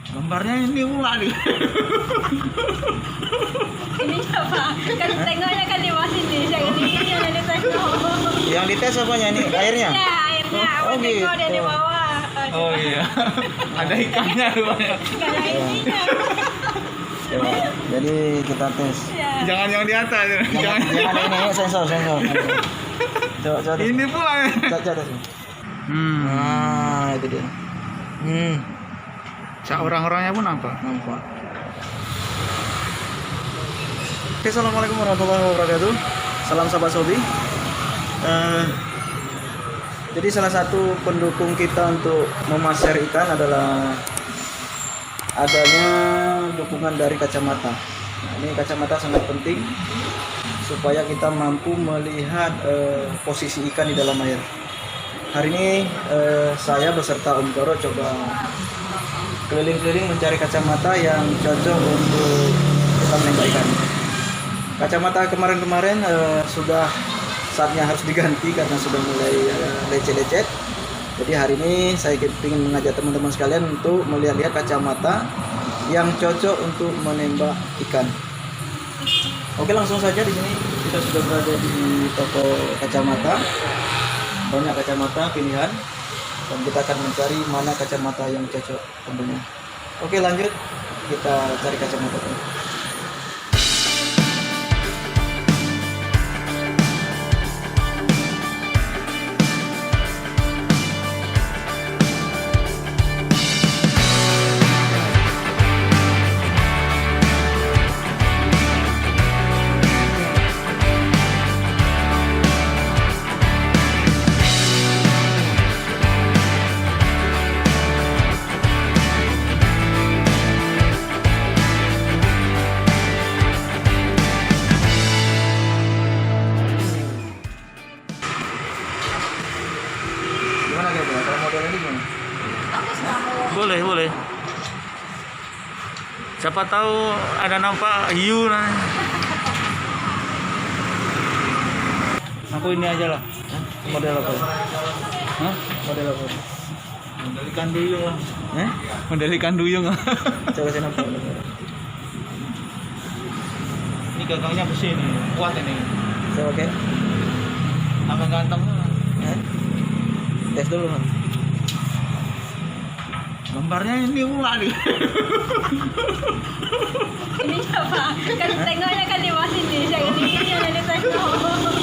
Gambarnya ini pula nih. Ini apa? Kan tengoknya kan di bawah sini. Yang ini yang ada tengok. Yang dites apanya ini? Airnya? Ya, airnya. Oh, Tengok dia di gitu. bawah. Oh iya. Ada ikannya rupanya. Nggak ada ininya. Coba. Jadi kita tes. Ya. Jangan yang di atas. Jangan ini sensor. Coba. Ini pula. Coba tes. Nah, itu dia. Cak orang-orangnya pun nampak. Nampak. Oke, assalamualaikum warahmatullahi wabarakatuh. Salam sahabat Sobi. Jadi salah satu pendukung kita untuk memaser ikan adalah adanya dukungan dari kacamata. Nah, ini kacamata sangat penting supaya kita mampu melihat posisi ikan di dalam air. Hari ini saya beserta Om Toro coba keliling-keliling mencari kacamata yang cocok untuk kita menembak ikan. Kacamata kemarin-kemarin sudah saatnya harus diganti karena sudah mulai lecet-lecet. Jadi hari ini saya ingin mengajak teman-teman sekalian untuk melihat-lihat kacamata yang cocok untuk menembak ikan. Oke, langsung saja di sini kita sudah berada di toko kacamata. Banyak kacamata pilihan dan kita akan mencari mana kacamata yang cocok tentunya. Oke, lanjut kita cari kacamata. Gimana kira-kira kalau model ini gimana? Boleh. Siapa tahu ada nampak hiu nah. Aku ini aja lah. Model apa? Hah? Model apa? Model ikan duyung lah. Model ikan duyung. Coba saya nampak. Ini gagangnya besi nih, kuat ini. Saya pakai. Tambah ganteng. Tes dulu, Bang. Gambarnya ini pula nih. Ini apa? Kan tengoknya kan di bawah sini. Yang ini yang ada tengok.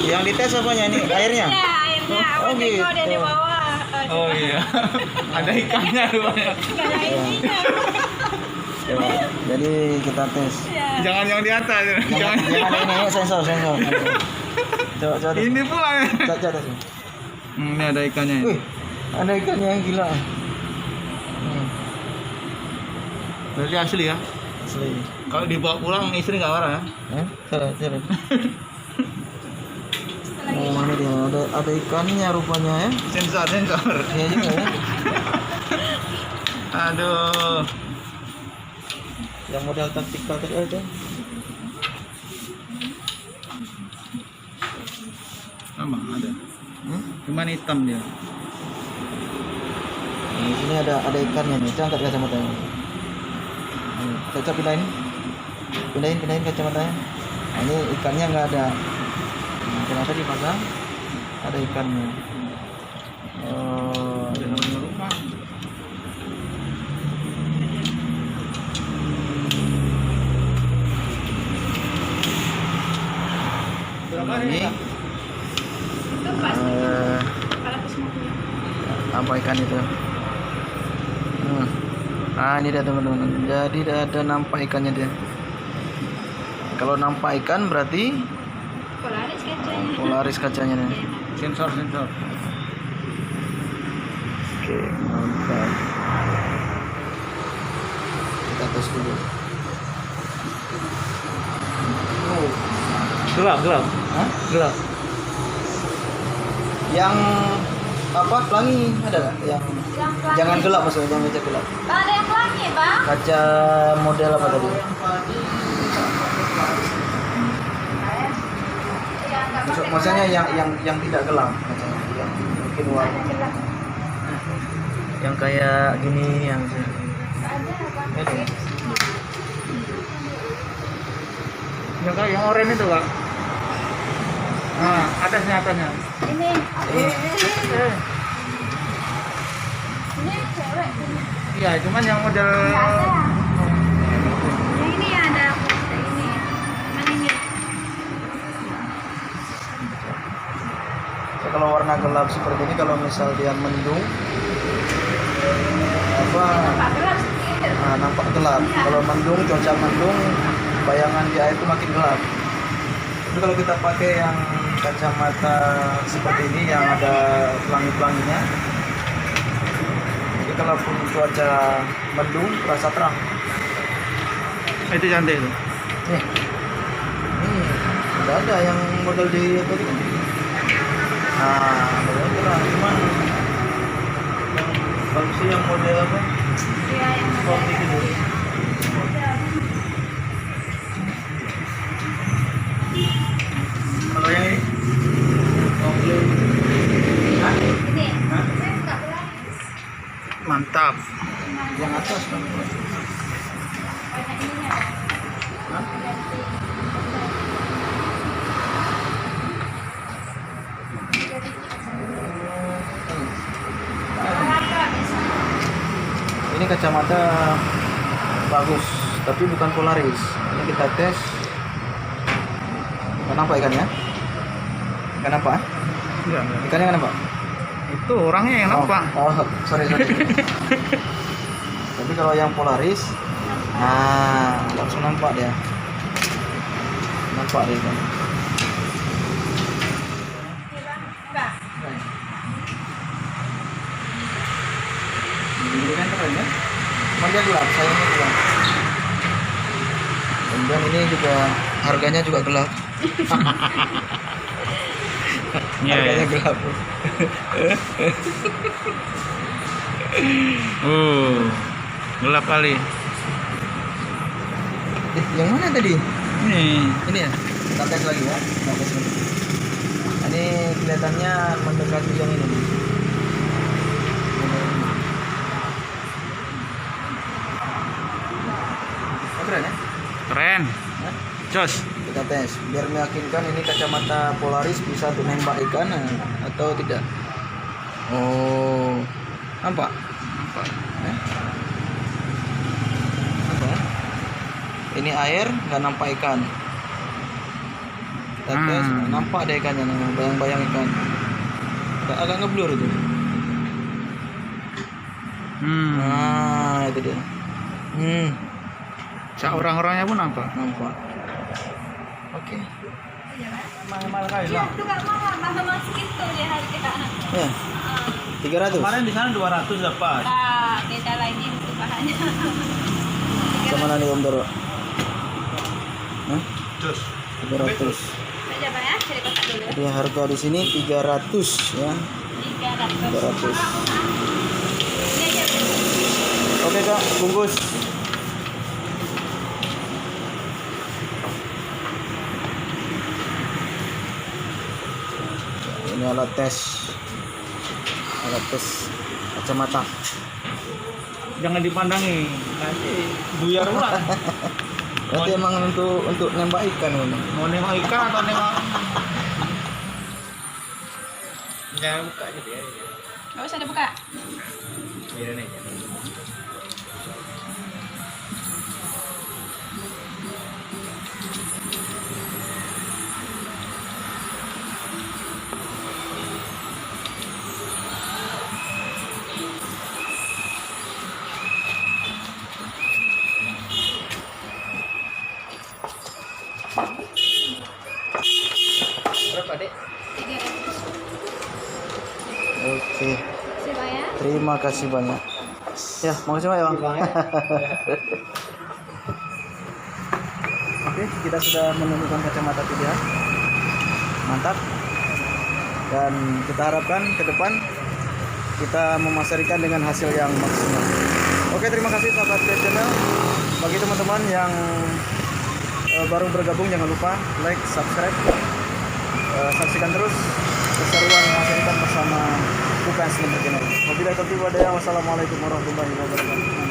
Yang dites apanya ini? Airnya? Ya, airnya. Oh, Tengok dia di gitu. bawah. Oh iya. Ada ikannya rupanya. Nggak ada ininya. Coba. Jadi kita tes. Ya. Jangan yang di atas. Jangan ini sensor. Coba. Ini pula. Coba tes. Ini ada ikannya. Wih, ada ikannya yang gila. Berarti asli ya. Asli. Kalau dibawa pulang istri nggak marah ya? Coba. Oh, ini dia. Ada ikannya rupanya ya. Sensor. Iya juga ya. Aduh. Yang model taktikal tadi ada. Sama ada. Cuman hitam dia. Nah, di sini ada ikannya nih. Coba angkat kacamatanya. Coba pindahin kacamatanya. Nah, ini ikannya nggak ada. Nah, kacamata dipasang, ada ikannya. Oh, Ada namanya lupa. ini Lepas. eh, Kepala aku semua punya. apa ikan itu? Nah, ini dia teman-teman. Jadi ada nampak ikannya dia. Kalau nampak ikan berarti Polaris kacanya. polaris kacanya nih. Sensor. Oke, mantap. Kita tes dulu. Oh, Gelap. hah? Gelap. Yang apa? Pelangi ada nggak? Yang jangan gelap maksudnya, jangan kaca gelap. Bang, ada yang pelangi, Bang. Kaca model apa tadi? Maksudnya yang tidak gelap, kacanya. Yang mungkin warna. Yang kayak gini yang Kak, yang oranye itu Kak. Nah, atasnya. Ini. Ini cewek. Iya, cuman yang model Nggak ada. Yang ini ada ini. Mana ini? Ya, kalau warna gelap seperti ini, kalau misal dia mendung Pak gelap. nampak gelap. Kalau mendung, cuaca mendung, bayangan di air itu makin gelap. Tapi kalau kita pakai yang kacamata seperti ini yang ada pelangi-pelanginya, jadi kalaupun cuaca mendung terasa terang. itu cantik itu. Nih, udah ada yang model di tadi kan. Nah, model terang, cuman yang bagusnya yang model apa? Iya, yang Seperti gitu. Kalau yang ini? Oh, blue. Hah? ini. Hah? Saya nggak gelap. Mantap. Yang atas kan? Banyak ininya. Hah? Ini kacamata bagus, tapi bukan Polaris. Ini kita tes. Nggak nampak ikannya? Nggak nampak? Enggak. Ikannya nggak nampak? Itu orangnya yang nampak. Oh, sorry. Tapi kalau yang Polaris, nah langsung nampak dia. Nampak dia kan. Enggak. Ini kan keren ya. Cuma dia gelap, sayangnya gelap. Kemudian ini juga harganya juga gelap. Iya. Harganya gelap. Gelap kali. Yang mana tadi? Ini. Ini ya? Kita tes lagi ya. Kita tes lagi. Ini kelihatannya mendekati yang ini. Oh, keren ya? Keren. Hah? Jos. Kita tes biar meyakinkan ini kacamata Polaris bisa untuk nembak ikan atau tidak. Oh, nampak? Nampak. Nampak? Ini air nggak nampak ikan. Kita tes, nampak ada ikannya, bayang-bayang ikan. Agak ngeblur itu. Nah, itu dia. Orang-orangnya pun nampak. Nampak. Oke. Mahal kali Iya, itu nggak mau. Tambah masuk itu dia harga. Ya. 300. Kemarin di sana 200 dapat. Pak, beda lagi untuk bahannya. Sama nani Om Doro. Hah? Jos. 300. Aja Bang ya, cari kotak dulu. Jadi harga di sini 300 ya. 300. 300. Ini aja. Oke Kak, bungkus. Ini alat tes kacamata. Jangan dipandangi. Nanti buyar ulang. Berarti emang untuk nembak ikan ini. Mau nembak ikan atau nembak? Jangan buka aja ya. Nggak usah dibuka. Biarin aja. Berapa, Dek? 300. Oke. Siapa ya? Terima kasih banyak. Ya, makasih banyak Bang. Oke, kita sudah menemukan kacamata pilihan. Mantap. Dan kita harapkan ke depan kita memasarkan dengan hasil yang maksimal. Oke, terima kasih sahabat Pet Channel. Bagi teman-teman yang baru bergabung, jangan lupa like, subscribe, saksikan terus keseruan masyarakat bersama UKS Lember Channel. Wabillahi taufiq wal hidayah. Wassalamualaikum warahmatullahi wabarakatuh.